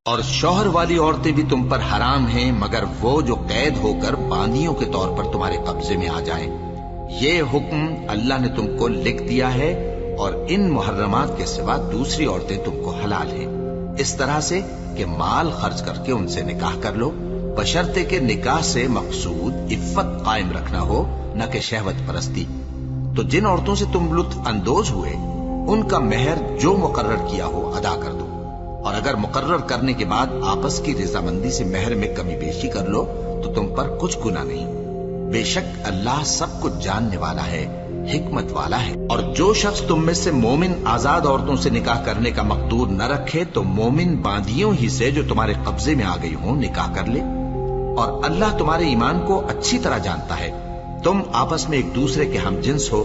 اور شوہر والی عورتیں بھی تم پر حرام ہیں مگر وہ جو قید ہو کر باندیوں کے طور پر تمہارے قبضے میں آ جائیں۔ یہ حکم اللہ نے تم کو لکھ دیا ہے، اور ان محرمات کے سوا دوسری عورتیں تم کو حلال ہیں، اس طرح سے کہ مال خرچ کر کے ان سے نکاح کر لو، بشرطے کہ نکاح سے مقصود عفت قائم رکھنا ہو، نہ کہ شہوت پرستی۔ تو جن عورتوں سے تم لطف اندوز ہوئے ان کا مہر جو مقرر کیا ہو ادا کر دو، اور اگر مقرر کرنے کے بعد آپس کی رضامندی سے مہر میں کمی بیشی کر لو تو تم پر کچھ گناہ نہیں۔ بے شک اللہ سب کچھ جاننے والا ہے، حکمت والا ہے۔ اور جو شخص تم میں سے مومن آزاد عورتوں سے نکاح کرنے کا مقدور نہ رکھے تو مومن باندیوں ہی سے جو تمہارے قبضے میں آ گئی ہوں نکاح کر لے، اور اللہ تمہارے ایمان کو اچھی طرح جانتا ہے۔ تم آپس میں ایک دوسرے کے ہم جنس ہو،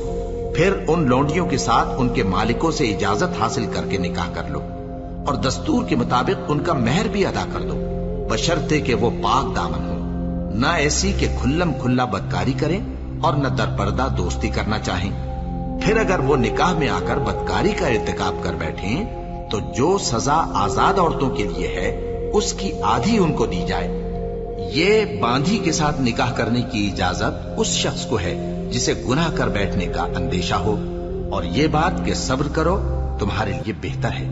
پھر ان لونڈیوں کے ساتھ ان کے مالکوں سے اجازت حاصل کر کے نکاح کر لو، اور دستور کے مطابق ان کا مہر بھی ادا کر دو، بشرطے کہ وہ پاک دامن ہو، نہ ایسی کہ کھلم کھلا بدکاری کریں اور نہ در پردہ دوستی کرنا چاہیں۔ پھر اگر وہ نکاح میں آ کر بدکاری کا ارتکاب کر بیٹھیں تو جو سزا آزاد عورتوں کے لیے ہے اس کی آدھی ان کو دی جائے۔ یہ باندھی کے ساتھ نکاح کرنے کی اجازت اس شخص کو ہے جسے گناہ کر بیٹھنے کا اندیشہ ہو، اور یہ بات کہ صبر کرو تمہارے لیے بہتر ہے،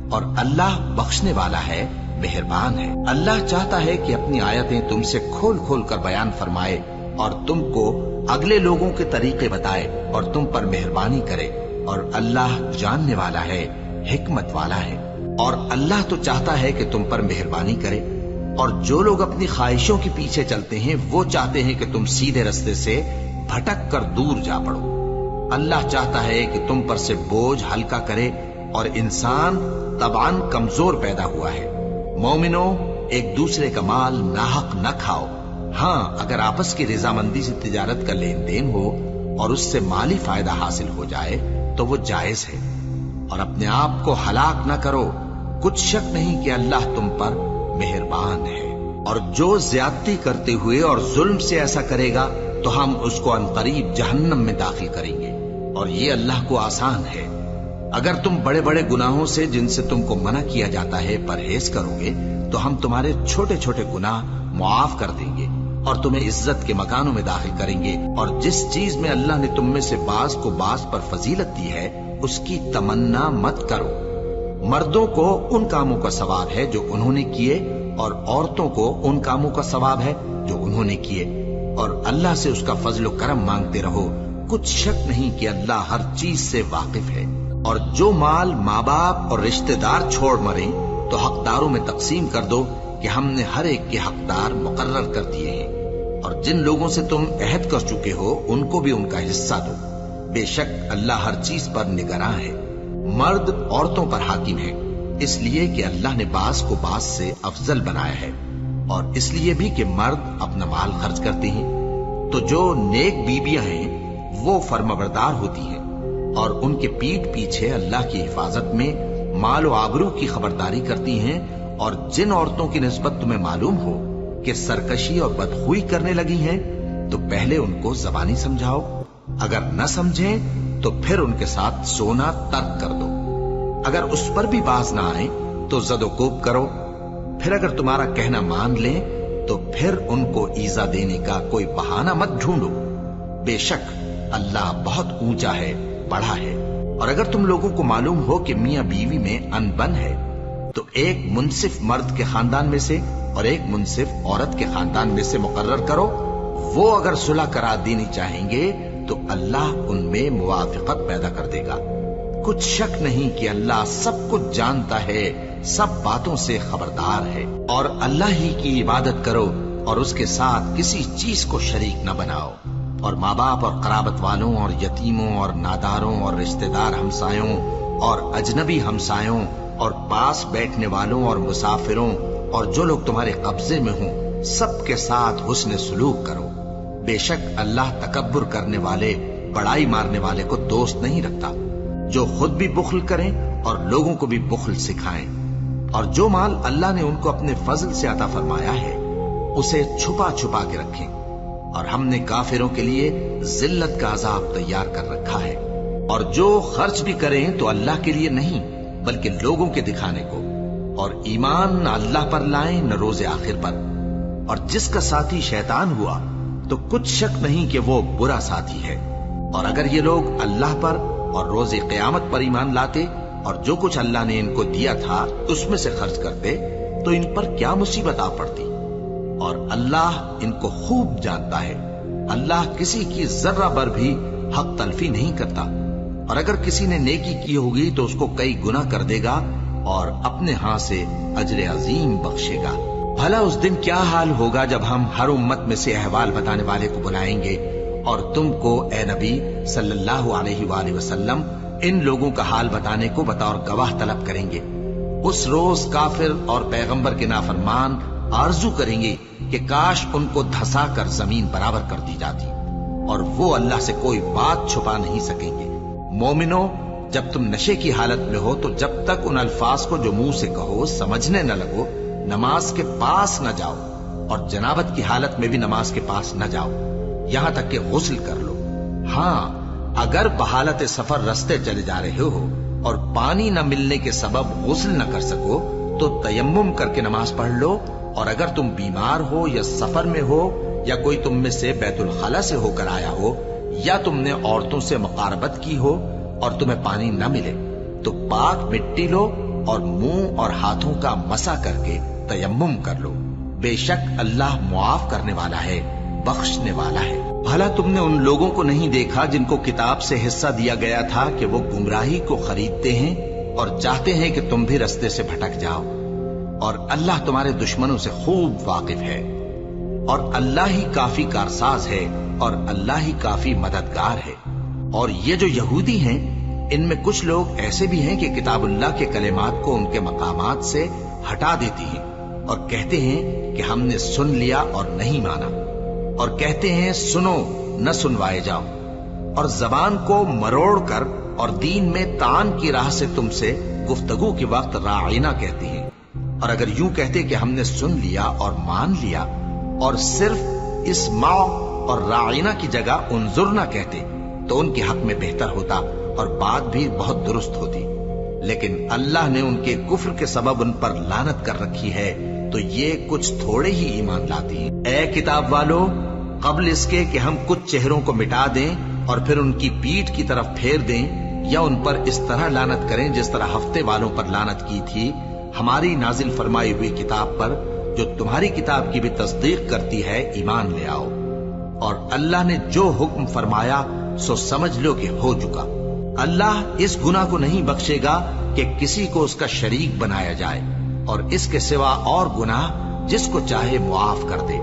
اور اللہ بخشنے والا ہے، مہربان ہے۔ اللہ چاہتا ہے کہ اپنی آیتیں تم سے کھول کھول کر بیان فرمائے اور تم کو اگلے لوگوں کے طریقے بتائے اور تم پر مہربانی کرے، اور اللہ جاننے والا ہے، حکمت والا ہے۔ اور اللہ تو چاہتا ہے کہ تم پر مہربانی کرے، اور جو لوگ اپنی خواہشوں کے پیچھے چلتے ہیں وہ چاہتے ہیں کہ تم سیدھے رستے سے بھٹک کر دور جا پڑو۔ اللہ چاہتا ہے کہ تم پر سے بوجھ ہلکا کرے، اور انسان طبعاً کمزور پیدا ہوا ہے۔ مومنو، ایک دوسرے کا مال ناحق نہ کھاؤ، ہاں اگر آپس کی رضامندی سے تجارت کا لین دین ہو اور اس سے مالی فائدہ حاصل ہو جائے تو وہ جائز ہے، اور اپنے آپ کو ہلاک نہ کرو، کچھ شک نہیں کہ اللہ تم پر مہربان ہے۔ اور جو زیادتی کرتے ہوئے اور ظلم سے ایسا کرے گا تو ہم اس کو عنقریب جہنم میں داخل کریں گے، اور یہ اللہ کو آسان ہے۔ اگر تم بڑے بڑے گناہوں سے جن سے تم کو منع کیا جاتا ہے پرہیز کرو گے تو ہم تمہارے چھوٹے چھوٹے گناہ معاف کر دیں گے اور تمہیں عزت کے مکانوں میں داخل کریں گے۔ اور جس چیز میں اللہ نے تم میں سے بعض کو بعض پر فضیلت دی ہے اس کی تمنا مت کرو۔ مردوں کو ان کاموں کا ثواب ہے جو انہوں نے کیے، اور عورتوں کو ان کاموں کا ثواب ہے جو انہوں نے کیے، اور اللہ سے اس کا فضل و کرم مانگتے رہو، کچھ شک نہیں کہ اللہ ہر چیز سے واقف ہے۔ اور جو مال ماں باپ اور رشتہ دار چھوڑ مریں تو حقداروں میں تقسیم کر دو کہ ہم نے ہر ایک کے حقدار مقرر کر دیے ہیں، اور جن لوگوں سے تم عہد کر چکے ہو ان کو بھی ان کا حصہ دو، بے شک اللہ ہر چیز پر نگراں ہے۔ مرد عورتوں پر حاکم ہے، اس لیے کہ اللہ نے بعض کو بعض سے افضل بنایا ہے، اور اس لیے بھی کہ مرد اپنا مال خرچ کرتے ہیں۔ تو جو نیک بیویاں ہیں وہ فرمانبردار ہوتی ہیں، اور ان کے پیٹھ پیچھے اللہ کی حفاظت میں مال و آبرو کی خبرداری کرتی ہیں۔ اور جن عورتوں کی نسبت تمہیں معلوم ہو کہ سرکشی اور بدخوئی کرنے لگی ہیں تو پہلے ان کو زبانی سمجھاؤ، اگر نہ سمجھیں تو پھر ان کے ساتھ سونا ترک کر دو۔ اگر اس پر بھی باز نہ آئیں تو زد و کوب کرو، پھر اگر تمہارا کہنا مان لیں تو پھر ان کو ایذا دینے کا کوئی بہانہ مت ڈھونڈو، بے شک اللہ بہت اونچا ہے، بڑا ہے۔ اور اگر تم لوگوں کو معلوم ہو کہ میاں بیوی میں انبن ہے تو ایک منصف مرد کے خاندان میں سے اور ایک منصف عورت کے خاندان میں سے مقرر کرو، وہ اگر صلح کرا دینی چاہیں گے تو اللہ ان میں موافقت پیدا کر دے گا۔ کچھ شک نہیں کہ اللہ سب کچھ جانتا ہے، سب باتوں سے خبردار ہے۔ اور اللہ ہی کی عبادت کرو اور اس کے ساتھ کسی چیز کو شریک نہ بناؤ، اور ماں باپ اور قرابت والوں اور یتیموں اور ناداروں اور رشتہ دار ہمسایوں اور اجنبی ہمسایوں اور پاس بیٹھنے والوں اور مسافروں اور جو لوگ تمہارے قبضے میں ہوں سب کے ساتھ حسن سلوک کرو، بے شک اللہ تکبر کرنے والے، بڑائی مارنے والے کو دوست نہیں رکھتا۔ جو خود بھی بخل کریں اور لوگوں کو بھی بخل سکھائیں، اور جو مال اللہ نے ان کو اپنے فضل سے عطا فرمایا ہے اسے چھپا چھپا کے رکھیں، اور ہم نے کافروں کے لیے ذلت کا عذاب تیار کر رکھا ہے۔ اور جو خرچ بھی کریں تو اللہ کے لیے نہیں بلکہ لوگوں کے دکھانے کو، اور ایمان نہ اللہ پر لائیں نہ روز آخر پر، اور جس کا ساتھی شیطان ہوا تو کچھ شک نہیں کہ وہ برا ساتھی ہے۔ اور اگر یہ لوگ اللہ پر اور روز قیامت پر ایمان لاتے اور جو کچھ اللہ نے ان کو دیا تھا اس میں سے خرچ کرتے تو ان پر کیا مصیبت آ پڑتی، اور اللہ ان کو خوب جانتا ہے۔ اللہ کسی کی ذرہ بر بھی حق تلفی نہیں کرتا، اور اگر کسی نے نیکی کی ہوگی تو اس کو کئی گنا کر دے گا اور اپنے ہاں سے اجر عظیم بخشے گا۔ بھلا اس دن کیا حال ہوگا جب ہم ہر امت میں سے احوال بتانے والے کو بلائیں گے اور تم کو اے نبی صلی اللہ علیہ وآلہ وسلم ان لوگوں کا حال بتانے کو بطور گواہ طلب کریں گے۔ اس روز کافر اور پیغمبر کے نافرمان آرزو کریں گے کہ کاش ان کو دھسا کر زمین برابر کر دی جاتی، اور وہ اللہ سے کوئی بات چھپا نہیں سکیں گے۔ مومنو، جب تم نشے کی حالت میں ہو تو جب تک ان الفاظ کو جو منہ سے کہو سمجھنے نہ لگو نماز کے پاس نہ جاؤ، اور جنابت کی حالت میں بھی نماز کے پاس نہ جاؤ یہاں تک کہ غسل کر لو۔ ہاں، اگر بحالت سفر رستے چلے جا رہے ہو اور پانی نہ ملنے کے سبب غسل نہ کر سکو تو تیمم کر کے نماز پڑھ لو، اور اگر تم بیمار ہو یا سفر میں ہو یا کوئی تم میں سے بیت الخلا سے ہو کر آیا ہو یا تم نے عورتوں سے مقاربت کی ہو اور تمہیں پانی نہ ملے تو پاک مٹی لو اور منہ اور ہاتھوں کا مسح کر کے تیمم کر لو۔ بے شک اللہ معاف کرنے والا ہے، بخشنے والا ہے۔ بھلا تم نے ان لوگوں کو نہیں دیکھا جن کو کتاب سے حصہ دیا گیا تھا کہ وہ گمراہی کو خریدتے ہیں اور چاہتے ہیں کہ تم بھی رستے سے بھٹک جاؤ، اور اللہ تمہارے دشمنوں سے خوب واقف ہے، اور اللہ ہی کافی کارساز ہے اور اللہ ہی کافی مددگار ہے۔ اور یہ جو یہودی ہیں ان میں کچھ لوگ ایسے بھی ہیں کہ کتاب اللہ کے کلمات کو ان کے مقامات سے ہٹا دیتی ہیں اور کہتے ہیں کہ ہم نے سن لیا اور نہیں مانا، اور کہتے ہیں سنو نہ سنوائے جاؤ، اور زبان کو مروڑ کر اور دین میں طعن کی راہ سے تم سے گفتگو کے وقت راعینا کہتے ہیں۔ اور اگر یوں کہتے کہ ہم نے سن لیا اور مان لیا اور صرف اسمعوا اور راعینا کی جگہ انظرنا کہتے تو ان کے حق میں بہتر ہوتا اور بات بھی بہت درست ہوتی، لیکن اللہ نے ان کے کفر کے سبب ان پر لعنت کر رکھی ہے تو یہ کچھ تھوڑے ہی ایمان لاتی ہیں۔ اے کتاب والو، قبل اس کے کہ ہم کچھ چہروں کو مٹا دیں اور پھر ان کی پیٹھ کی طرف پھیر دیں یا ان پر اس طرح لعنت کریں جس طرح ہفتے والوں پر لعنت کی تھی، ہماری نازل فرمائی ہوئی کتاب پر جو تمہاری کتاب کی بھی تصدیق کرتی ہے ایمان لے آؤ، اور اللہ نے جو حکم فرمایا سو سمجھ لو کہ ہو چکا۔ اللہ اس گناہ کو نہیں بخشے گا کہ کسی کو اس کا شریک بنایا جائے، اور اس کے سوا اور گناہ جس کو چاہے معاف کر دے،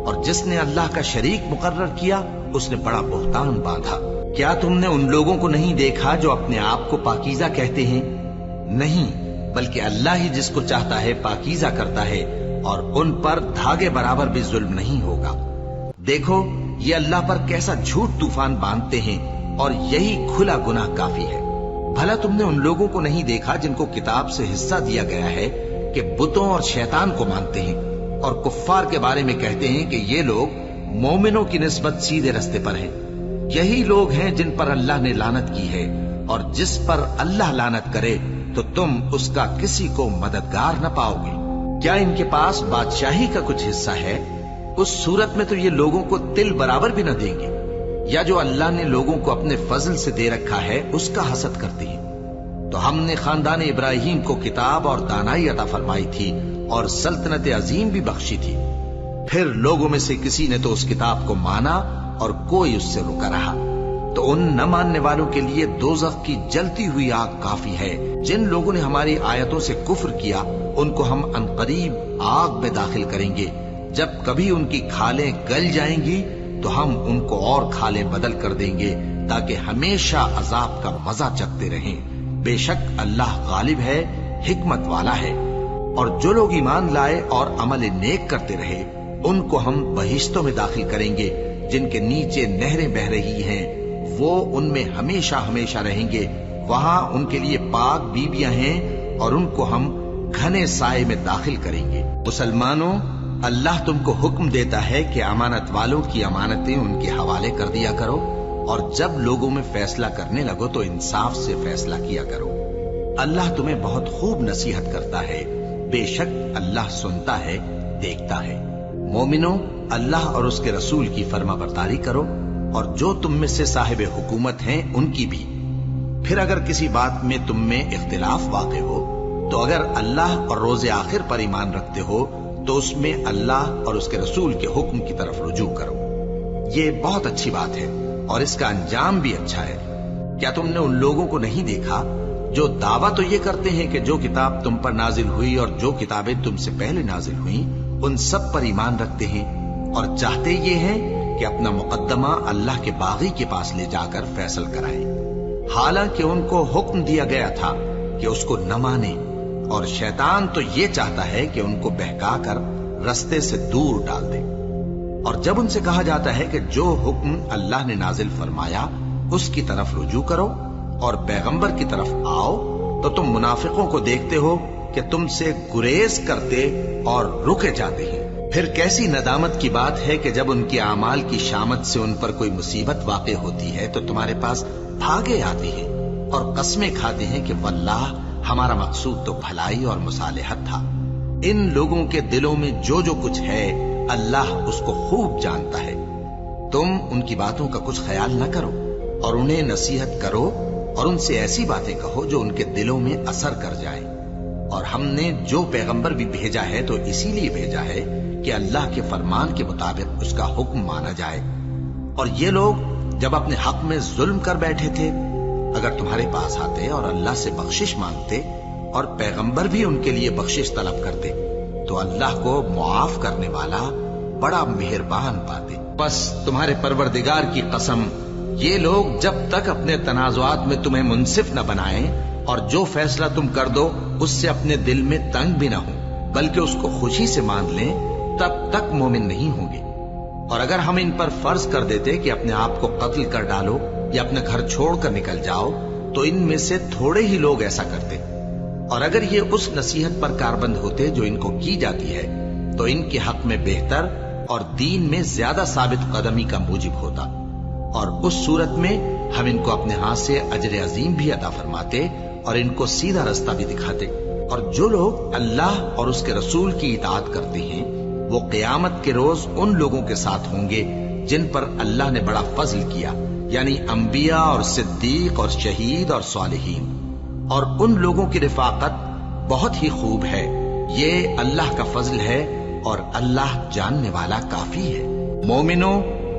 اور جس نے اللہ کا شریک مقرر کیا اس نے بڑا بہتان باندھا۔ کیا تم نے ان لوگوں کو نہیں دیکھا جو اپنے آپ کو پاکیزہ کہتے ہیں؟ نہیں، بلکہ اللہ ہی جس کو چاہتا ہے پاکیزہ کرتا ہے، اور ان پر دھاگے برابر بھی ظلم نہیں ہوگا۔ دیکھو یہ اللہ پر کیسا جھوٹ طوفان باندھتے ہیں، اور یہی کھلا گناہ کافی ہے۔ بھلا تم نے ان لوگوں کو نہیں دیکھا جن کو کتاب سے حصہ دیا گیا ہے کہ بتوں اور شیطان کو مانتے ہیں، اور کفار کے بارے میں کہتے ہیں کہ یہ لوگ مومنوں کی نسبت سیدھے رستے پر ہیں۔ یہی لوگ ہیں جن پر اللہ نے لعنت کی ہے، اور جس پر اللہ لعنت کرے تو تم اس کا کسی کو مددگار نہ پاؤ گے۔ کیا ان کے پاس بادشاہی کا کچھ حصہ ہے؟ اس صورت میں تو یہ لوگوں کو تل برابر بھی نہ دیں گے، یا جو اللہ نے لوگوں کو اپنے فضل سے دے رکھا ہے اس کا حسد کرتے ہیں۔ تو ہم نے خاندان ابراہیم کو کتاب اور دانائی عطا فرمائی تھی اور سلطنت عظیم بھی بخشی تھی، پھر لوگوں میں سے کسی نے تو اس کتاب کو مانا اور کوئی اس سے رکا رہا، تو ان نہ ماننے والوں کے لیے دوزخ کی جلتی ہوئی آگ کافی ہے۔ جن لوگوں نے ہماری آیتوں سے کفر کیا ان کو ہم عنقریب آگ میں داخل کریں گے، جب کبھی ان کی کھالیں گل جائیں گی تو ہم ان کو اور کھالیں بدل کر دیں گے تاکہ ہمیشہ عذاب کا مزہ چکھتے رہیں۔ بے شک اللہ غالب ہے، حکمت والا ہے۔ اور جو لوگ ایمان لائے اور عمل نیک کرتے رہے ان کو ہم بہشتوں میں داخل کریں گے جن کے نیچے نہریں بہ رہی ہیں، وہ ان میں ہمیشہ ہمیشہ رہیں گے، وہاں ان کے لیے پاک بیویاں ہیں اور ان کو ہم گھنے سائے میں داخل کریں گے۔ مسلمانوں، اللہ تم کو حکم دیتا ہے کہ امانت والوں کی امانتیں ان کے حوالے کر دیا کرو، اور جب لوگوں میں فیصلہ کرنے لگو تو انصاف سے فیصلہ کیا کرو۔ اللہ تمہیں بہت خوب نصیحت کرتا ہے، بے شک اللہ سنتا ہے، دیکھتا ہے۔ مومنو، اللہ اور اس کے رسول کی فرما برداری کرو، اور جو تم میں سے صاحب حکومت ہیں ان کی بھی۔ پھر اگر کسی بات میں تم میں اختلاف واقع ہو تو اگر اللہ اور روز آخر پر ایمان رکھتے ہو تو اس میں اللہ اور اس کے رسول کے حکم کی طرف رجوع کرو۔ یہ بہت اچھی بات ہے اور اس کا انجام بھی اچھا ہے۔ کیا تم نے ان لوگوں کو نہیں دیکھا جو دعویٰ تو یہ کرتے ہیں کہ جو کتاب تم پر نازل ہوئی اور جو کتابیں تم سے پہلے نازل ہوئیں ان سب پر ایمان رکھتے ہیں، اور چاہتے یہ ہیں کہ اپنا مقدمہ اللہ کے باغی کے پاس لے جا کر فیصل کرائیں، حالانکہ ان کو حکم دیا گیا تھا کہ اس کو نہ مانیں، اور شیطان تو یہ چاہتا ہے کہ ان کو بہکا کر رستے سے دور ڈال دے۔ اور جب ان سے کہا جاتا ہے کہ جو حکم اللہ نے نازل فرمایا اس کی طرف رجوع کرو اور پیغمبر کی طرف آؤ، تو تم منافقوں کو دیکھتے ہو کہ تم سے گریز کرتے اور رکے جاتے ہیں۔ پھر کیسی ندامت کی بات ہے کہ جب ان کے اعمال کی شامت سے ان پر کوئی مصیبت واقع ہوتی ہے تو تمہارے پاس بھاگے آتے ہیں اور قسمیں کھاتے ہیں کہ واللہ ہمارا مقصود تو بھلائی اور مصالحت تھا۔ ان لوگوں کے دلوں میں جو جو کچھ ہے اللہ اس کو خوب جانتا ہے۔ تم ان کی باتوں کا کچھ خیال نہ کرو اور انہیں نصیحت کرو اور ان سے ایسی باتیں کہو جو ان کے دلوں میں اثر کر جائے۔ اور ہم نے جو پیغمبر بھی بھیجا ہے تو اسی لیے بھیجا ہے کہ اللہ کے فرمان کے مطابق اس کا حکم مانا جائے۔ اور یہ لوگ جب اپنے حق میں ظلم کر بیٹھے تھے، اگر تمہارے پاس آتے اور اللہ سے بخشش مانگتے اور پیغمبر بھی ان کے لیے بخشش طلب کرتے تو اللہ کو معاف کرنے والا بڑا مہربان پاتے۔ بس تمہارے پروردگار کی قسم، یہ لوگ جب تک اپنے تنازعات میں تمہیں منصف نہ بنائیں اور جو فیصلہ تم کر دو اس سے اپنے دل میں تنگ بھی نہ ہو بلکہ اس کو خوشی سے مان لیں، تب تک مومن نہیں ہوں گے۔ اور اگر ہم ان پر فرض کر دیتے کہ اپنے آپ کو قتل کر ڈالو یا اپنے گھر چھوڑ کر نکل جاؤ تو ان میں سے تھوڑے ہی لوگ ایسا کرتے، اور اگر یہ اس نصیحت پر کاربند ہوتے جو ان کو کی جاتی ہے تو ان کے حق میں بہتر اور دین میں زیادہ ثابت قدمی کا موجب ہوتا، اور اس صورت میں ہم ان کو اپنے ہاتھ سے اجر عظیم بھی عطا فرماتے اور ان کو سیدھا رستہ بھی دکھاتے۔ اور جو لوگ اللہ اور اس کے رسول کی اطاعت کرتے ہیں وہ قیامت کے روز ان لوگوں کے ساتھ ہوں گے جن پر اللہ نے بڑا فضل کیا، یعنی انبیاء اور صدیق اور شہید اور صالحین، اور ان لوگوں کی رفاقت بہت ہی خوب ہے۔ یہ اللہ کا فضل ہے اور اللہ جاننے والا کافی ہے۔ مومنو،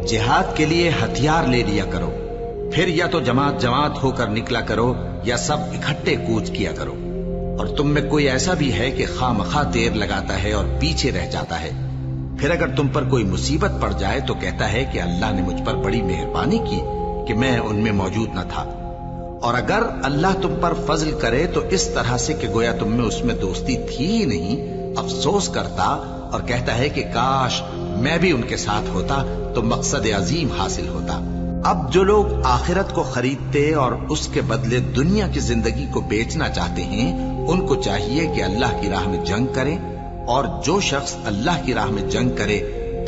جہاد کے لیے ہتھیار لے لیا کرو، پھر یا تو جماعت جماعت ہو کر نکلا کرو یا سب اکٹھے کوچ کیا کرو۔ اور تم میں کوئی ایسا بھی ہے کہ خواہ مخواہ دیر لگاتا ہے اور پیچھے رہ جاتا ہے، پھر اگر تم پر کوئی مصیبت پڑ جائے تو کہتا ہے کہ اللہ نے مجھ پر بڑی مہربانی کی کہ میں ان میں موجود نہ تھا۔ اور اگر اللہ تم پر فضل کرے تو اس طرح سے کہ گویا تم میں اس میں دوستی تھی ہی نہیں، افسوس کرتا اور کہتا ہے کہ کاش میں بھی ان کے ساتھ ہوتا تو مقصد عظیم حاصل ہوتا۔ اب جو لوگ آخرت کو خریدتے اور اس کے بدلے دنیا کی زندگی کو بیچنا چاہتے ہیں ان کو چاہیے کہ اللہ کی راہ میں جنگ کریں، اور جو شخص اللہ کی راہ میں جنگ کرے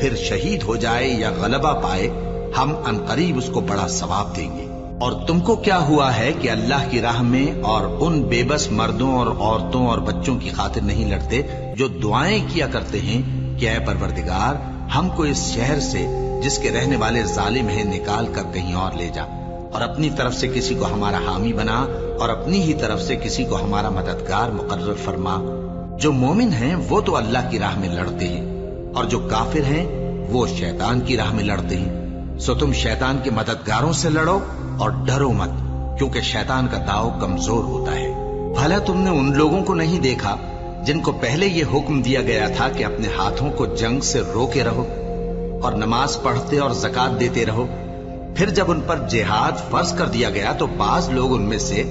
پھر شہید ہو جائے یا غلبہ پائے ہم عنقریب اس کو بڑا ثواب دیں گے۔ اور تم کو کیا ہوا ہے کہ اللہ کی راہ میں اور ان بے بس مردوں اور عورتوں اور بچوں کی خاطر نہیں لڑتے جو دعائیں کیا کرتے ہیں کہ اے پروردگار ہم کو اس شہر سے جس کے رہنے والے ظالم ہیں نکال کر کہیں اور لے جا، اور اپنی طرف سے کسی کو ہمارا حامی بنا اور اپنی ہی طرف سے کسی کو ہمارا مددگار مقرر فرما۔ جو مومن ہیں وہ تو اللہ کی راہ میں لڑتے ہیں اور جو کافر ہیں وہ شیطان کی راہ میں لڑتے ہیں، سو تم شیطان کے مددگاروں سے لڑو اور ڈرو مت، کیونکہ شیطان کا داؤ کمزور ہوتا ہے۔ بھلا تم نے ان لوگوں کو نہیں دیکھا جن کو پہلے یہ حکم دیا گیا تھا کہ اپنے ہاتھوں کو جنگ سے روکے رہو اور نماز پڑھتے اور زکات دیتے رہو، پھر جب ان پر جہاد فرض کر دیا گیا تو بعض لوگ ان میں سے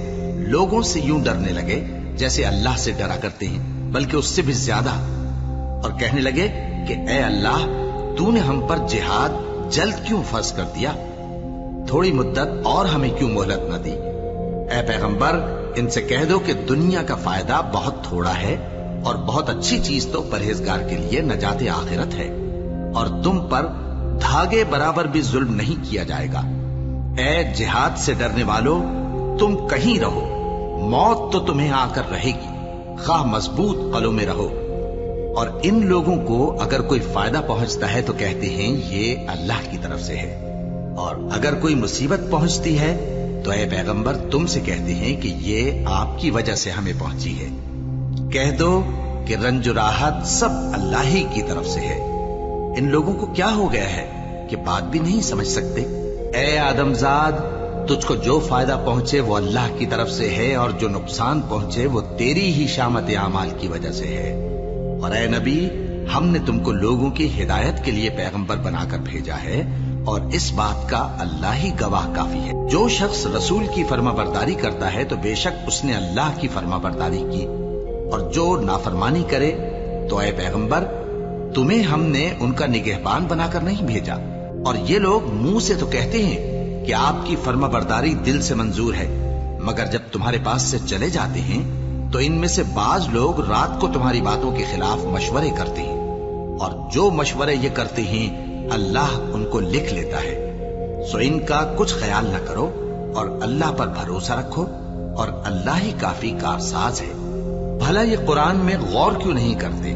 لوگوں سے یوں ڈرنے لگے جیسے اللہ سے ڈرا کرتے ہیں، بلکہ اس سے بھی زیادہ، اور کہنے لگے کہ اے اللہ تو نے ہم پر جہاد جلد کیوں فرض کر دیا، تھوڑی مدت اور ہمیں کیوں مہلت نہ دی۔ اے پیغمبر ان سے کہہ دو کہ دنیا کا فائدہ بہت تھوڑا ہے اور بہت اچھی چیز تو پرہیزگار کے لیے نجات آخرت ہے، اور تم پر دھاگے برابر بھی ظلم نہیں کیا جائے گا۔ اے جہاد سے ڈرنے والو، تم کہیں رہو، موت تو تمہیں آ کر رہے گی، خواہ مضبوط قلوں میں رہو، اور ان لوگوں کو اگر کوئی فائدہ پہنچتا ہے تو کہتے ہیں یہ اللہ کی طرف سے ہے، اور اگر کوئی مصیبت پہنچتی ہے تو اے پیغمبر تم سے کہتے ہیں کہ یہ آپ کی وجہ سے ہمیں پہنچی ہے۔ کہہ دو کہ رنج و راحت سب اللہ ہی کی طرف سے ہے۔ ان لوگوں کو کیا ہو گیا ہے کہ بات بھی نہیں سمجھ سکتے؟ اے آدم زاد، تجھ کو جو فائدہ پہنچے وہ اللہ کی طرف سے ہے، اور جو نقصان پہنچے وہ تیری ہی شامت اعمال کی وجہ سے ہے۔ اور اے نبی، ہم نے تم کو لوگوں کی ہدایت کے لیے پیغمبر بنا کر بھیجا ہے، اور اس بات کا اللہ ہی گواہ کافی ہے۔ جو شخص رسول کی فرما برداری کرتا ہے تو بے شک اس نے اللہ کی فرما برداری کی، اور جو نافرمانی کرے تو اے پیغمبر تمہیں ہم نے ان کا نگہبان بنا کر نہیں بھیجا۔ اور یہ لوگ منہ سے تو کہتے ہیں کہ آپ کی فرما برداری دل سے منظور ہے، مگر جب تمہارے پاس سے چلے جاتے ہیں تو ان میں سے بعض لوگ رات کو تمہاری باتوں کے خلاف مشورے کرتے ہیں، اور جو مشورے یہ کرتے ہیں اللہ ان کو لکھ لیتا ہے۔ سو ان کا کچھ خیال نہ کرو اور اللہ پر بھروسہ رکھو، اور اللہ ہی کافی کارساز ہے۔ بھلا یہ قرآن میں غور کیوں نہیں کرتے؟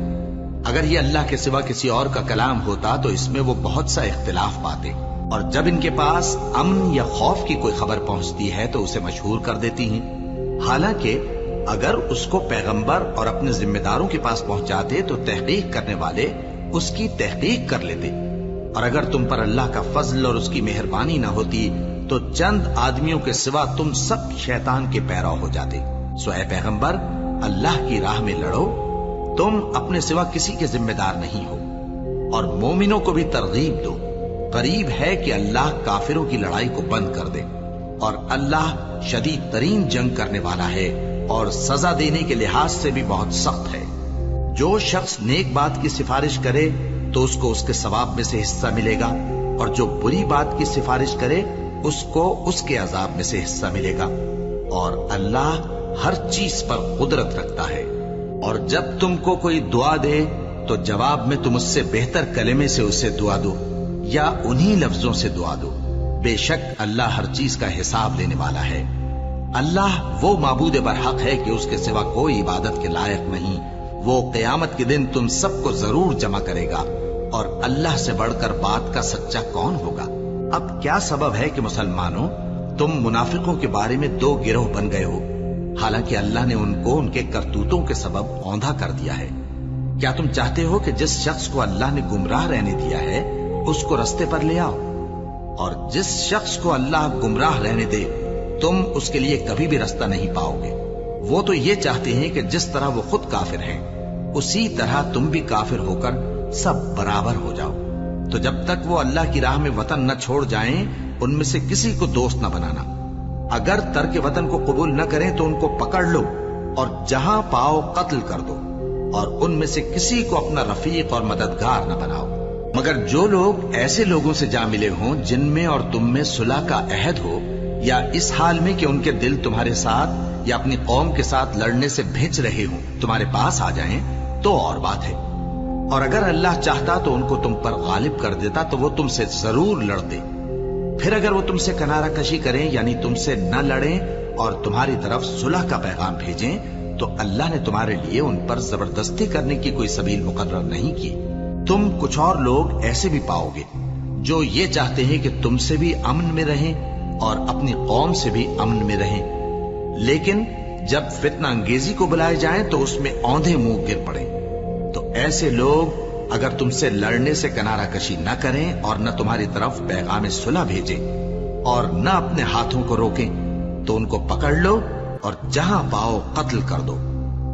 اگر یہ اللہ کے سوا کسی اور کا کلام ہوتا تو اس میں وہ بہت سا اختلاف پاتے، اور جب ان کے پاس امن یا خوف کی کوئی خبر پہنچتی ہے تو اسے مشہور کر دیتی ہیں، حالانکہ اگر اس کو پیغمبر اور اپنے ذمہ داروں کے پاس پہنچاتے تو تحقیق کرنے والے اس کی تحقیق کر لیتے، اور اگر تم پر اللہ کا فضل اور اس کی مہربانی نہ ہوتی تو چند آدمیوں کے سوا تم سب شیطان کے پیرو ہو جاتے۔ سو اے پیغمبر، اللہ کی راہ میں لڑو، تم اپنے سوا کسی کے ذمہ دار نہیں ہو، اور مومنوں کو بھی ترغیب دو۔ قریب ہے کہ اللہ کافروں کی لڑائی کو بند کر دے، اور اللہ شدید ترین جنگ کرنے والا ہے اور سزا دینے کے لحاظ سے بھی بہت سخت ہے۔ جو شخص نیک بات کی سفارش کرے تو اس کو اس کے ثواب میں سے حصہ ملے گا، اور جو بری بات کی سفارش کرے اس کو اس کے عذاب میں سے حصہ ملے گا، اور اللہ ہر چیز پر قدرت رکھتا ہے۔ اور جب تم کو کوئی دعا دے تو جواب میں تم اس سے بہتر کلمے سے اسے دعا دو، یا انہی لفظوں سے دعا دو، بے شک اللہ ہر چیز کا حساب لینے والا ہے۔ اللہ وہ معبود برحق ہے کہ اس کے سوا کوئی عبادت کے لائق نہیں۔ وہ قیامت کے دن تم سب کو ضرور جمع کرے گا، اور اللہ سے بڑھ کر بات کا سچا کون ہوگا؟ اب کیا سبب ہے کہ مسلمانوں تم منافقوں کے بارے میں دو گروہ بن گئے ہو، حالانکہ اللہ نے ان کو ان کے کرتوتوں کے سبب اوندھا کر دیا ہے؟ کیا تم چاہتے ہو کہ جس شخص کو اللہ نے گمراہ رہنے دیا ہے اس کو رستے پر لے آؤ، اور جس شخص کو اللہ گمراہ رہنے دے تم اس کے لیے کبھی بھی رستہ نہیں پاؤ گے؟ وہ تو یہ چاہتے ہیں کہ جس طرح وہ خود کافر ہیں اسی طرح تم بھی کافر ہو کر سب برابر ہو جاؤ۔ تو جب تک وہ اللہ کی راہ میں وطن نہ چھوڑ جائیں ان میں سے کسی کو دوست نہ بنانا۔ اگر ترک وطن کو قبول نہ کریں تو ان کو پکڑ لو اور جہاں پاؤ قتل کر دو، اور ان میں سے کسی کو اپنا رفیق اور مددگار نہ بناؤ، مگر جو لوگ ایسے لوگوں سے جا ملے ہوں جن میں اور تم میں صلح کا عہد ہو، یا اس حال میں کہ ان کے دل تمہارے ساتھ یا اپنی قوم کے ساتھ لڑنے سے بھج رہے ہوں تمہارے پاس آ جائیں تو اور بات ہے۔ اور اگر اللہ چاہتا تو ان کو تم پر غالب کر دیتا تو وہ تم سے ضرور لڑتے۔ پھر اگر وہ تم سے کنارہ کشی کریں یعنی تم سے نہ لڑیں اور تمہاری طرف صلح کا پیغام بھیجیں تو اللہ نے تمہارے لیے ان پر زبردستی کرنے کی کوئی سبیل مقرر نہیں کی۔ تم کچھ اور لوگ ایسے بھی پاؤ گے جو یہ چاہتے ہیں کہ تم سے بھی امن میں رہیں اور اپنی قوم سے بھی امن میں رہیں، لیکن جب فتنہ انگیزی کو بلائے جائیں تو اس میں اوندھے منہ گر پڑیں۔ تو ایسے لوگ اگر تم سے لڑنے سے کنارہ کشی نہ کریں اور نہ تمہاری طرف پیغام صلح بھیجیں اور نہ اپنے ہاتھوں کو روکیں تو ان کو پکڑ لو اور جہاں پاؤ قتل کر دو۔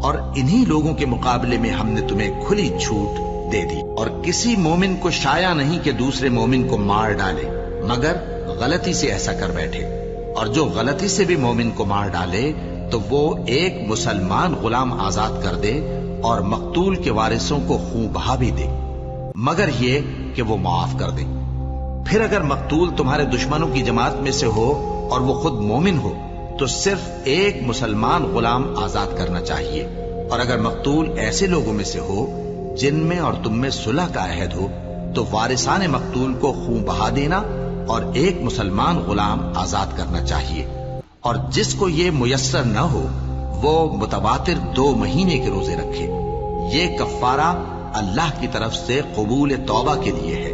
اور انہی لوگوں کے مقابلے میں ہم نے تمہیں کھلی چھوٹ دے دی، اور کسی مومن کو شایع نہیں کہ دوسرے مومن کو مار ڈالے مگر غلطی سے ایسا کر بیٹھے، اور جو غلطی سے بھی مومن کو مار ڈالے تو وہ ایک مسلمان غلام آزاد کر دے اور مقتول کے وارثوں کو خون بہا بھی دے، مگر یہ کہ وہ معاف کر دے۔ پھر اگر مقتول تمہارے دشمنوں کی جماعت میں سے ہو اور وہ خود مومن ہو تو صرف ایک مسلمان غلام آزاد کرنا چاہیے، اور اگر مقتول ایسے لوگوں میں سے ہو جن میں اور تم میں صلح کا عہد ہو تو وارثان مقتول کو خون بہا دینا اور ایک مسلمان غلام آزاد کرنا چاہیے۔ اور جس کو یہ میسر نہ ہو وہ متواتر 2 مہینے کے روزے رکھے۔ یہ کفارہ اللہ کی طرف سے قبول توبہ کے لیے ہے،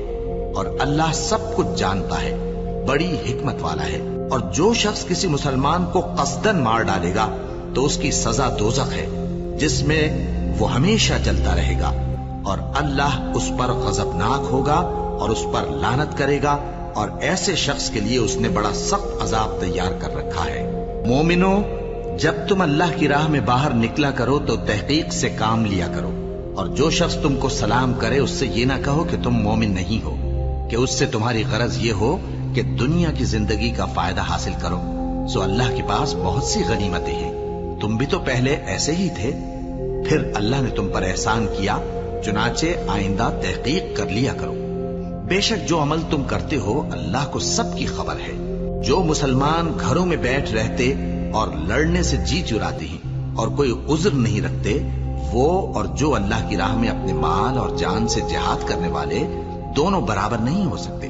اور اللہ سب کچھ جانتا ہے، بڑی حکمت والا ہے۔ اور جو شخص کسی مسلمان کو قصدن مار ڈالے گا تو اس کی سزا دوزخ ہے، جس میں وہ ہمیشہ جلتا رہے گا، اور اللہ اس پر غضبناک ہوگا اور اس پر لعنت کرے گا، اور ایسے شخص کے لیے اس نے بڑا سخت عذاب تیار کر رکھا ہے۔ مومنو، جب تم اللہ کی راہ میں باہر نکلا کرو تو تحقیق سے کام لیا کرو، اور جو شخص تم کو سلام کرے اس سے یہ نہ کہو کہ تم مومن نہیں ہو، کہ اس سے تمہاری غرض یہ ہو کہ دنیا کی زندگی کا فائدہ حاصل کرو۔ سو اللہ کے پاس بہت سی غنیمتیں ہیں، تم بھی تو پہلے ایسے ہی تھے، پھر اللہ نے تم پر احسان کیا، چنانچہ آئندہ تحقیق کر لیا کرو۔ بے شک جو عمل تم کرتے ہو اللہ کو سب کی خبر ہے۔ جو مسلمان گھروں میں بیٹھ رہتے اور لڑنے سے جی چراتے ہیں اور کوئی عذر نہیں رکھتے، وہ اور جو اللہ کی راہ میں اپنے مال اور جان سے جہاد کرنے والے دونوں برابر نہیں ہو سکتے۔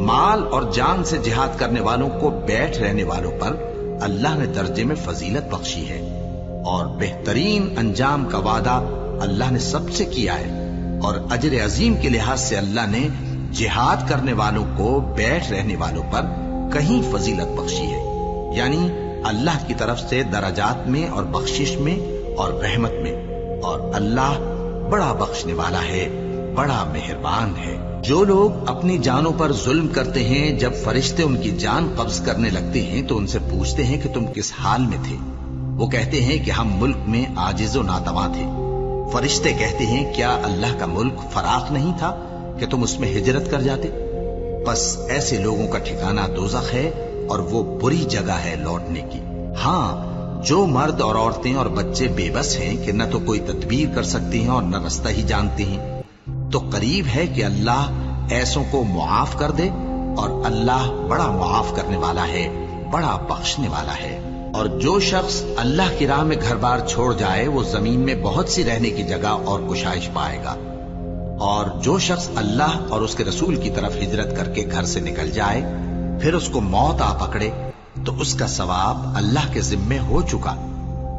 مال اور جان سے جہاد کرنے والوں کو بیٹھ رہنے والوں پر اللہ نے درجے میں فضیلت بخشی ہے، اور بہترین انجام کا وعدہ اللہ نے سب سے کیا ہے، اور اجر عظیم کے لحاظ سے اللہ نے جہاد کرنے والوں کو بیٹھ رہنے والوں پر کہیں فضیلت بخشی ہے، یعنی اللہ کی طرف سے درجات میں اور بخشش میں اور رحمت میں، اور اللہ بڑا بخشنے والا ہے، بڑا مہربان ہے۔ جو لوگ اپنی جانوں پر ظلم کرتے ہیں، جب فرشتے ان کی جان قبض کرنے لگتے ہیں تو ان سے پوچھتے ہیں کہ تم کس حال میں تھے؟ وہ کہتے ہیں کہ ہم ملک میں عاجز و ناتواں تھے۔ فرشتے کہتے ہیں کیا اللہ کا ملک فراخ نہیں تھا کہ تم اس میں ہجرت کر جاتے؟ بس ایسے لوگوں کا ٹھکانہ دوزخ ہے، اور وہ بری جگہ ہے لوٹنے کی۔ ہاں، جو مرد اور عورتیں اور بچے بے بس ہیں کہ نہ تو کوئی تدبیر کر سکتے ہیں اور نہ رستہ ہی جانتے ہیں، تو قریب ہے کہ اللہ ایسوں کو معاف کر دے، اور اللہ بڑا معاف کرنے والا ہے، بڑا بخشنے والا ہے۔ اور جو شخص اللہ کی راہ میں گھر بار چھوڑ جائے وہ زمین میں بہت سی رہنے کی جگہ اور گشائش پائے گا، اور جو شخص اللہ اور اس کے رسول کی طرف ہجرت کر کے گھر سے نکل جائے پھر اس کو موت آ پکڑے تو اس کا ثواب اللہ کے ذمے ہو چکا،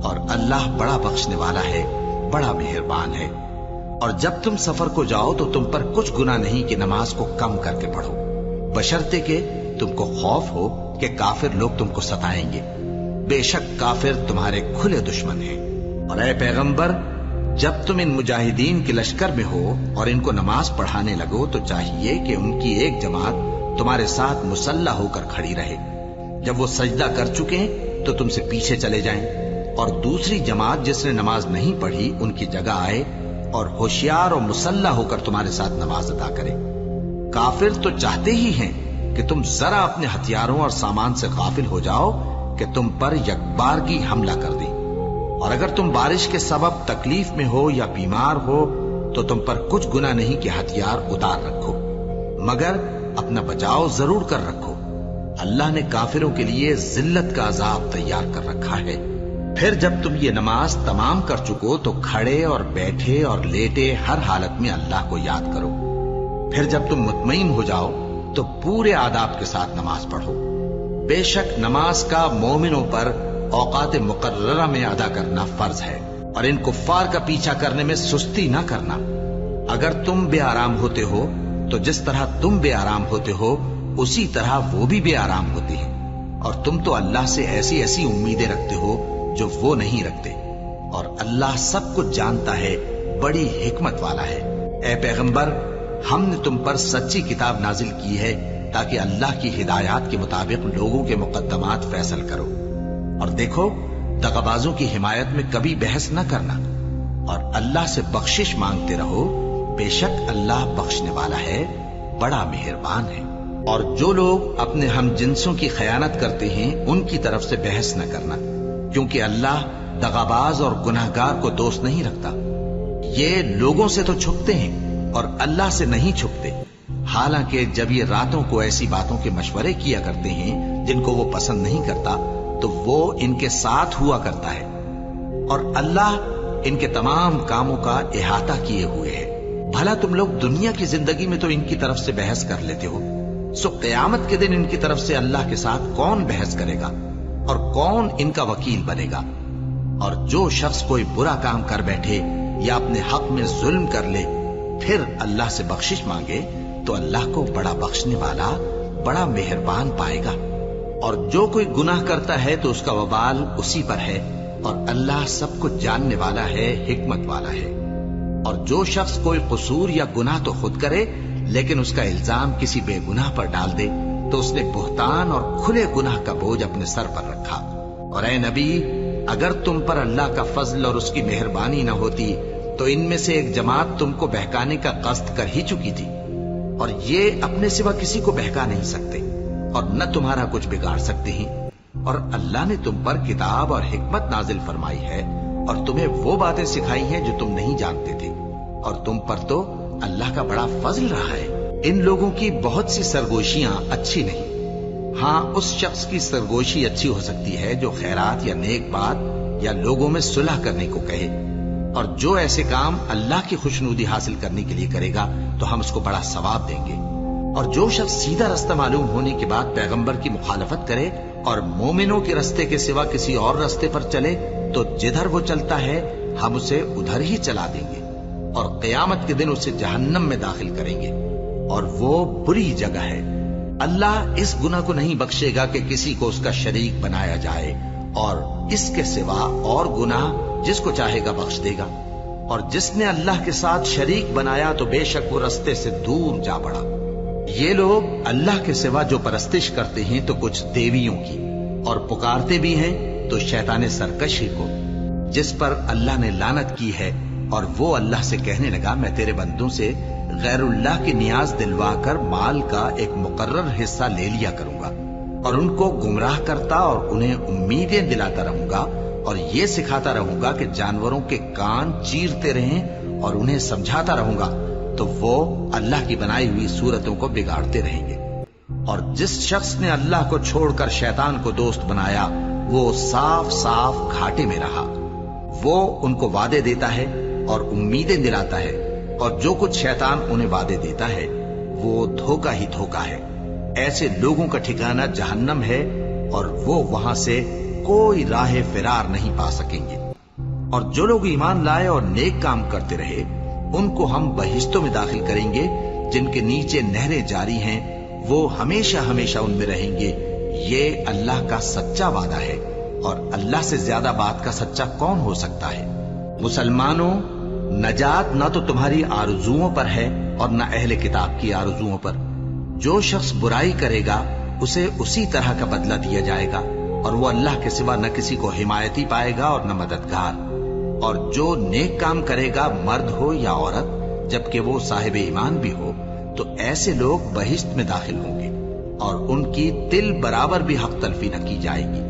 اور اللہ بڑا بخشنے والا ہے، بڑا مہربان ہے۔ اور جب تم سفر کو جاؤ تو تم پر کچھ گناہ نہیں کہ نماز کو کم کر کے پڑھو، بشرطے کہ تم کو خوف ہو کہ کافر لوگ تم کو ستائیں گے، بے شک کافر تمہارے کھلے دشمن ہیں۔ اور اے پیغمبر، جب تم ان مجاہدین کے لشکر میں ہو اور ان کو نماز پڑھانے لگو تو چاہیے کہ ان کی ایک جماعت تمہارے ساتھ مسلح ہو کر کھڑی رہے، جب وہ سجدہ کر چکے تو تم سے پیچھے چلے جائیں، اور دوسری جماعت جس نے نماز نہیں پڑھی ان کی جگہ آئے اور ہوشیار اور مسلح ہو کر تمہارے ساتھ نماز ادا کرے۔ کافر تو چاہتے ہی ہیں کہ تم ذرا اپنے ہتھیاروں اور سامان سے غافل ہو جاؤ کہ تم پر یکبارگی حملہ کر دیں، اور اگر تم بارش کے سبب تکلیف میں ہو یا بیمار ہو تو تم پر کچھ گناہ نہیں کہ ہتھیار اتار رکھو، مگر اپنا بچاؤ ضرور کر رکھو۔ اللہ نے کافروں کے لیے ذلت کا عذاب تیار کر رکھا ہے۔ پھر جب تم یہ نماز تمام کر چکو تو کھڑے اور بیٹھے اور لیٹے ہر حالت میں اللہ کو یاد کرو۔ پھر جب تم مطمئن ہو جاؤ تو پورے آداب کے ساتھ نماز پڑھو۔ بے شک نماز کا مومنوں پر اوقات مقررہ میں ادا کرنا فرض ہے، اور ان کفار کا پیچھا کرنے میں سستی نہ کرنا۔ اگر تم بے آرام ہوتے ہو تو جس طرح تم بے آرام ہوتے ہو اسی طرح وہ بھی بے آرام ہوتے ہیں، اور تم تو اللہ سے ایسی ایسی امیدیں رکھتے ہو جو وہ نہیں رکھتے، اور اللہ سب کچھ جانتا ہے، بڑی حکمت والا ہے۔ اے پیغمبر، ہم نے تم پر سچی کتاب نازل کی ہے تاکہ اللہ کی ہدایات کے مطابق لوگوں کے مقدمات فیصل کرو، اور دیکھو دغابازوں کی حمایت میں کبھی بحث نہ کرنا، اور اللہ سے بخشش مانگتے رہو، بے شک اللہ بخشنے والا ہے، بڑا مہربان ہے۔ اور جو لوگ اپنے ہم جنسوں کی خیانت کرتے ہیں ان کی طرف سے بحث نہ کرنا، کیونکہ اللہ دغاباز اور گناہگار کو دوست نہیں رکھتا۔ یہ لوگوں سے تو چھپتے ہیں اور اللہ سے نہیں چھپتے، حالانکہ جب یہ راتوں کو ایسی باتوں کے مشورے کیا کرتے ہیں جن کو وہ پسند نہیں کرتا تو وہ ان کے ساتھ ہوا کرتا ہے، اور اللہ ان کے تمام کاموں کا احاطہ کیے ہوئے ہے۔ بھلا تم لوگ دنیا کی زندگی میں تو ان کی طرف سے بحث کر لیتے ہو، سو قیامت کے دن ان کی طرف سے اللہ کے ساتھ کون بحث کرے گا اور کون ان کا وکیل بنے گا؟ اور جو شخص کوئی برا کام کر بیٹھے یا اپنے حق میں ظلم کر لے پھر اللہ سے بخشش مانگے تو اللہ کو بڑا بخشنے والا بڑا مہربان پائے گا. اور جو کوئی گناہ کرتا ہے تو اس کا وبال اسی پر ہے اور اللہ سب کچھ جاننے والا ہے، حکمت والا ہے. اور جو شخص کوئی قصور یا گناہ تو خود کرے لیکن اس کا الزام کسی بے گناہ پر ڈال دے تو اس نے بہتان اور کھلے گناہ کا بوجھ اپنے سر پر رکھا. اور اے نبی، اگر تم پر اللہ کا فضل اور اس کی مہربانی نہ ہوتی تو ان میں سے ایک جماعت تم کو بہکانے کا قصد کر ہی چکی تھی، اور یہ اپنے سوا کسی کو بہکا نہیں سکتے اور نہ تمہارا کچھ بگاڑ سکتے ہیں. اور اللہ نے تم پر کتاب اور حکمت نازل فرمائی ہے اور تمہیں وہ باتیں سکھائی ہیں جو تم نہیں جانتے تھے، اور تم پر تو اللہ کا بڑا فضل رہا ہے. ان لوگوں کی بہت سی سرگوشیاں اچھی نہیں. ہاں، اس شخص کی سرگوشی اچھی ہو سکتی ہے جو خیرات یا نیک بات یا لوگوں میں صلح کرنے کو کہے، اور جو ایسے کام اللہ کی خوشنودی حاصل کرنے کے لیے کرے گا تو ہم اس کو بڑا ثواب دیں گے. اور جو شخص سیدھا رستہ معلوم ہونے کے بعد پیغمبر کی مخالفت کرے اور مومنوں کے رستے کے سوا کسی اور رستے پر چلے تو جدھر وہ چلتا ہے ہم اسے ادھر ہی چلا دیں گے اور قیامت کے دن اسے جہنم میں داخل کریں گے، اور وہ بری جگہ ہے. اللہ اس گناہ کو نہیں بخشے گا کہ کسی کو اس کا شریک بنایا جائے، اور اس کے سوا اور گناہ جس کو چاہے گا بخش دے گا. اور جس نے اللہ کے ساتھ شریک بنایا تو بے شک وہ رستے سے دور جا پڑا. یہ لوگ اللہ کے سوا جو پرستش کرتے ہیں تو کچھ دیویوں کی، اور پکارتے بھی ہیں تو شیطان سرکش ہی کو، جس پر اللہ نے لعنت کی ہے. اور وہ اللہ سے کہنے لگا میں تیرے بندوں سے غیر اللہ کی نیاز دلوا کر مال کا ایک مقرر حصہ لے لیا کروں گا، اور ان کو گمراہ کرتا اور انہیں امیدیں دلاتا رہوں گا، اور یہ سکھاتا رہوں گا کہ جانوروں کے کان چیرتے رہیں اور انہیں سمجھاتا رہوں گا، تو وہ اللہ کی بنائی ہوئی صورتوں کو بگاڑتے رہیں گے. اور جس شخص نے اللہ کو چھوڑ کر شیطان کو دوست بنایا وہ صاف صاف گھاٹے میں رہا. وہ ان کو وعدے دیتا ہے اور امیدیں دلاتا ہے، اور جو کچھ شیطان انہیں وعدے دیتا ہے وہ دھوکہ ہی دھوکہ ہے. ایسے لوگوں کا ٹھکانہ جہنم ہے اور وہ وہاں سے کوئی راہ فرار نہیں پا سکیں گے. اور جو لوگ ایمان لائے اور نیک کام کرتے رہے ان کو ہم بہشتوں میں داخل کریں گے جن کے نیچے نہریں جاری ہیں، وہ ہمیشہ ہمیشہ ان میں رہیں گے. یہ اللہ کا سچا وعدہ ہے، اور اللہ سے زیادہ بات کا سچا کون ہو سکتا ہے. مسلمانوں، نجات نہ تو تمہاری آرزوؤں پر ہے اور نہ اہل کتاب کی آرزوؤں پر. جو شخص برائی کرے گا اسے اسی طرح کا بدلہ دیا جائے گا، اور وہ اللہ کے سوا نہ کسی کو حمایتی پائے گا اور نہ مددگار. اور جو نیک کام کرے گا مرد ہو یا عورت جبکہ وہ صاحب ایمان بھی ہو تو ایسے لوگ بہشت میں داخل ہوں گے، اور ان کی تل برابر بھی حق تلفی نہ کی جائے گی.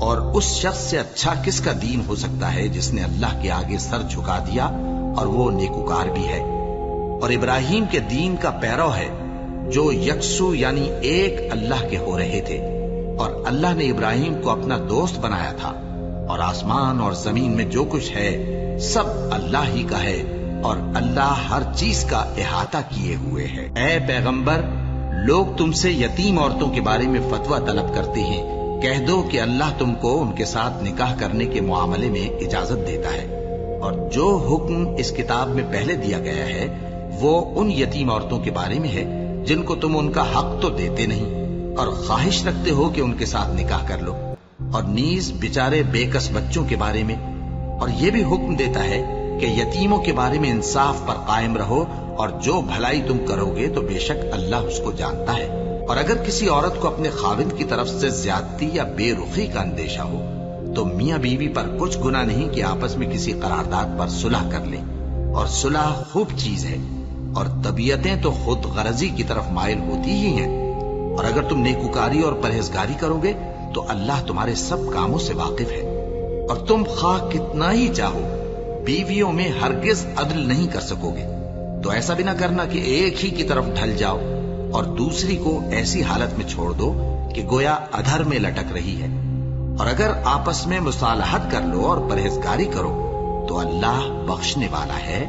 اور اس شخص سے اچھا کس کا دین ہو سکتا ہے جس نے اللہ کے آگے سر جھکا دیا اور وہ نیکوکار بھی ہے. اور ابراہیم کے دین کا پیرو ہے جو یکسو یعنی ایک اللہ کے ہو رہے تھے، اور اللہ نے ابراہیم کو اپنا دوست بنایا تھا. اور آسمان اور زمین میں جو کچھ ہے سب اللہ ہی کا ہے، اور اللہ ہر چیز کا احاطہ کیے ہوئے ہے. اے پیغمبر، لوگ تم سے یتیم عورتوں کے بارے میں فتویٰ طلب کرتے ہیں، کہہ دو کہ اللہ تم کو ان کے ساتھ نکاح کرنے کے معاملے میں اجازت دیتا ہے. اور جو حکم اس کتاب میں پہلے دیا گیا ہے وہ ان یتیم عورتوں کے بارے میں ہے جن کو تم ان کا حق تو دیتے نہیں اور خواہش رکھتے ہو کہ ان کے ساتھ نکاح کر لو. اور نیز بیچارے بے کس بچوں کے بارے میں. اور یہ بھی حکم دیتا ہے کہ یتیموں کے بارے میں انصاف پر قائم رہو، اور جو بھلائی تم کرو گے تو بے شک اللہ اس کو جانتا ہے. اور اگر کسی عورت کو اپنے خاوند کی طرف سے زیادتی یا بے رخی کا اندیشہ ہو تو میاں بیوی پر کچھ گناہ نہیں کہ آپس میں کسی قرارداد پر صلح کر لیں. اور صلح خوب چیز ہے، اور طبیعتیں تو خود غرضی کی طرف مائل ہوتی ہی ہیں. اور اگر تم نیکوکاری اور پرہیزگاری کرو گے تو اللہ تمہارے سب کاموں سے واقف ہے. اور تم خواہ کتنا ہی چاہو بیویوں میں ہرگز عدل نہیں کر سکو گے. تو ایسا بھی نہ کرنا کہ ایک ہی کی طرف ڈھل جاؤ اور دوسری کو ایسی حالت میں چھوڑ دو کہ گویا ادھر میں لٹک رہی ہے. اور اگر آپس میں مصالحت کر لو اور پرہیزگاری کرو تو اللہ بخشنے والا ہے،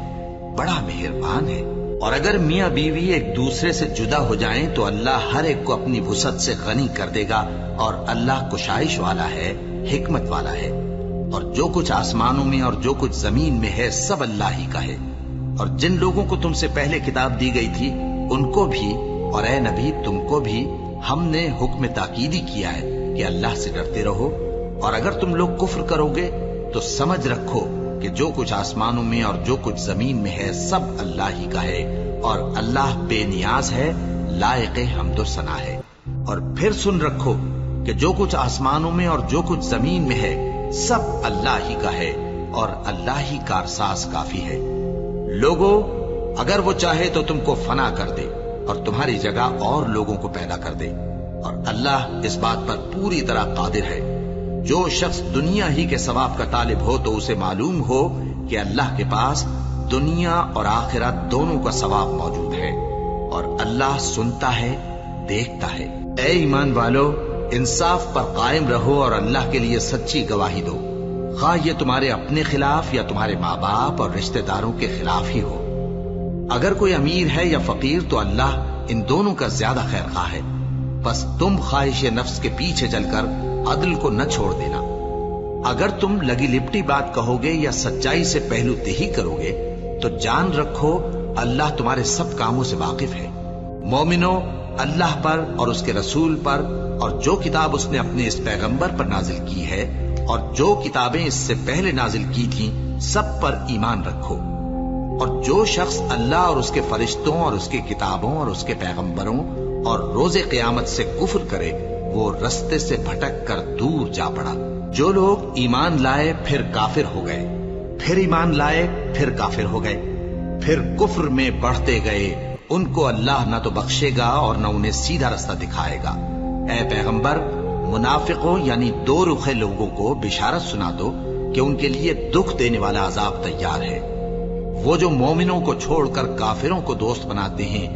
بڑا مہربان ہے. اور اگر میاں بیوی ایک دوسرے سے جدا ہو جائیں تو اللہ ہر ایک کو اپنی وسعت سے غنی کر دے گا، اور اللہ کشائش والا ہے، حکمت والا ہے. اور جو کچھ آسمانوں میں اور جو کچھ زمین میں ہے سب اللہ ہی کا ہے۔ اور جن لوگوں کو تم سے پہلے کتاب دی گئی تھی ان کو بھی اور اے نبی تم کو بھی ہم نے حکم تاکیدی کیا ہے کہ اللہ سے ڈرتے رہو، اور اگر تم لوگ کفر کرو گے تو سمجھ رکھو کہ جو کچھ آسمانوں میں اور جو کچھ زمین میں ہے سب اللہ ہی کا ہے، اور اللہ بے نیاز ہے، لائق حمد و ثنا ہے۔ اور پھر سن رکھو کہ جو کچھ آسمانوں میں اور جو کچھ زمین میں ہے سب اللہ ہی کا ہے، اور اللہ ہی کارساز کافی ہے۔ لوگو اگر وہ چاہے تو تم کو فنا کر دے اور تمہاری جگہ اور لوگوں کو پیدا کر دے، اور اللہ اس بات پر پوری طرح قادر ہے۔ جو شخص دنیا ہی کے ثواب کا طالب ہو تو اسے معلوم ہو کہ اللہ کے پاس دنیا اور آخرت دونوں کا ثواب موجود ہے، اور اللہ سنتا ہے، دیکھتا ہے۔ اے ایمان والو، انصاف پر قائم رہو اور اللہ کے لیے سچی گواہی دو، خواہ یہ تمہارے اپنے خلاف یا تمہارے ماں باپ اور رشتہ داروں کے خلاف ہی ہو۔ اگر کوئی امیر ہے یا فقیر تو اللہ ان دونوں کا زیادہ خیر خواہ ہے، بس تم خواہش نفس کے پیچھے چل کر عدل کو نہ چھوڑ دینا۔ اگر تم لگی لپٹی بات کہو گے یا سچائی سے پہلو تہی کرو گے تو جان رکھو اللہ تمہارے سب کاموں سے واقف ہے۔ مومنو، اللہ پر اور اس کے رسول پر اور جو کتاب اس نے اپنے اس پیغمبر پر نازل کی ہے اور جو کتابیں اس سے پہلے نازل کی تھیں سب پر ایمان رکھو، اور جو شخص اللہ اور اس کے فرشتوں اور اس کی کتابوں اور اس کے پیغمبروں اور روز قیامت سے کفر کرے وہ رستے سے بھٹک کر دور جا پڑا۔ جو لوگ ایمان لائے پھر کافر ہو گئے، پھر ایمان لائے پھر کافر ہو گئے، پھر کفر میں بڑھتے گئے، ان کو اللہ نہ تو بخشے گا اور نہ انہیں سیدھا رستہ دکھائے گا۔ اے پیغمبر، منافقوں یعنی دو رخے لوگوں کو بشارت سنا دو کہ ان کے لیے دکھ دینے والا عذاب تیار ہے۔ وہ جو مومنوں کو چھوڑ کر کافروں کو دوست بناتے ہیں،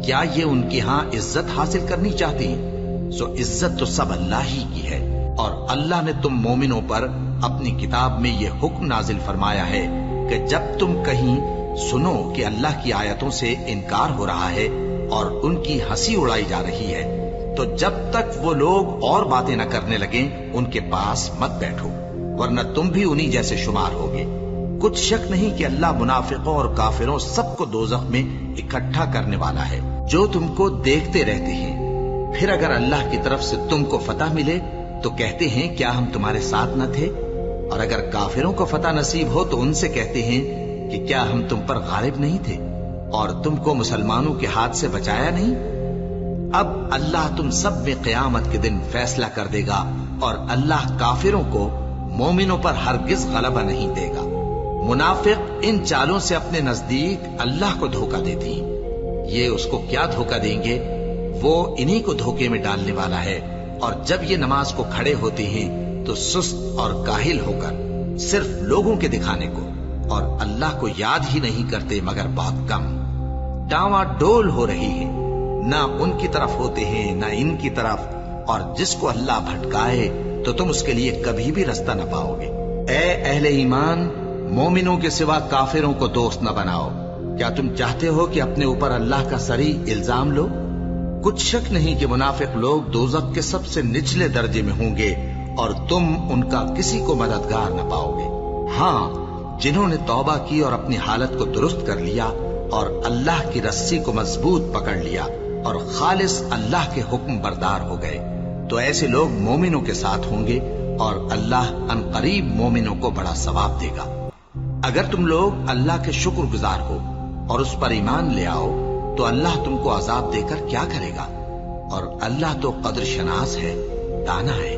کیا یہ ان کے ہاں عزت حاصل کرنی چاہتے ہیں؟ سو عزت تو سب اللہ ہی کی ہے، اور اللہ نے تم مومنوں پر اپنی کتاب میں یہ حکم نازل فرمایا ہے کہ جب تم کہیں سنو کہ اللہ کی آیتوں سے انکار ہو رہا ہے اور ان کی ہنسی اڑائی جا رہی ہے تو جب تک وہ لوگ اور باتیں نہ کرنے لگیں ان کے پاس مت بیٹھو، ورنہ تم بھی انہی جیسے شمار ہوگے۔ کچھ شک نہیں کہ اللہ منافقوں اور کافروں سب کو دوزخ میں اکٹھا کرنے والا ہے جو تم کو دیکھتے رہتے ہیں۔ پھر اگر اللہ کی طرف سے تم کو فتح ملے تو کہتے ہیں کیا ہم تمہارے ساتھ نہ تھے، اور اگر کافروں کو فتح نصیب ہو تو ان سے کہتے ہیں کہ کیا ہم تم پر غالب نہیں تھے اور تم کو مسلمانوں کے ہاتھ سے بچایا نہیں؟ اب اللہ تم سب میں قیامت کے دن فیصلہ کر دے گا، اور اللہ کافروں کو مومنوں پر ہرگز غلبہ نہیں دے گا۔ منافق ان چالوں سے اپنے نزدیک اللہ کو دھوکہ دیتی ہیں، یہ اس کو کیا دھوکہ دیں گے؟ وہ انہی کو دھوکے میں ڈالنے والا ہے، اور جب یہ نماز کو کھڑے ہوتے ہیں تو سست اور کاہل ہو کر صرف لوگوں کے دکھانے کو اور اللہ کو یاد ہی نہیں کرتے مگر بہت کم۔ ڈاواں ڈول ہو رہی ہے، نہ ان کی طرف ہوتے ہیں نہ ان کی طرف، اور جس کو اللہ بھٹکائے تو تم اس کے لیے کبھی بھی رستہ نہ پاؤ گے۔ اے اہل ایمان، مومنوں کے سوا کافروں کو دوست نہ بناؤ۔ کیا تم چاہتے ہو کہ اپنے اوپر اللہ کا صریح الزام لو؟ کچھ شک نہیں کہ منافق لوگ دوزخ کے سب سے نچلے درجے میں ہوں گے اور تم ان کا کسی کو مددگار نہ پاؤ گے۔ ہاں، جنہوں نے توبہ کی اور اپنی حالت کو درست کر لیا اور اللہ کی رسی کو مضبوط پکڑ لیا اور خالص اللہ کے حکم بردار ہو گئے تو ایسے لوگ مومنوں کے ساتھ ہوں گے، اور اللہ ان قریب مومنوں کو بڑا ثواب دے گا۔ اگر تم لوگ اللہ کے شکر گزار ہو اور اس پر ایمان لے آؤ تو اللہ تم کو عذاب دے کر کیا کرے گا، اور اللہ تو قدر شناس ہے، دانا ہے۔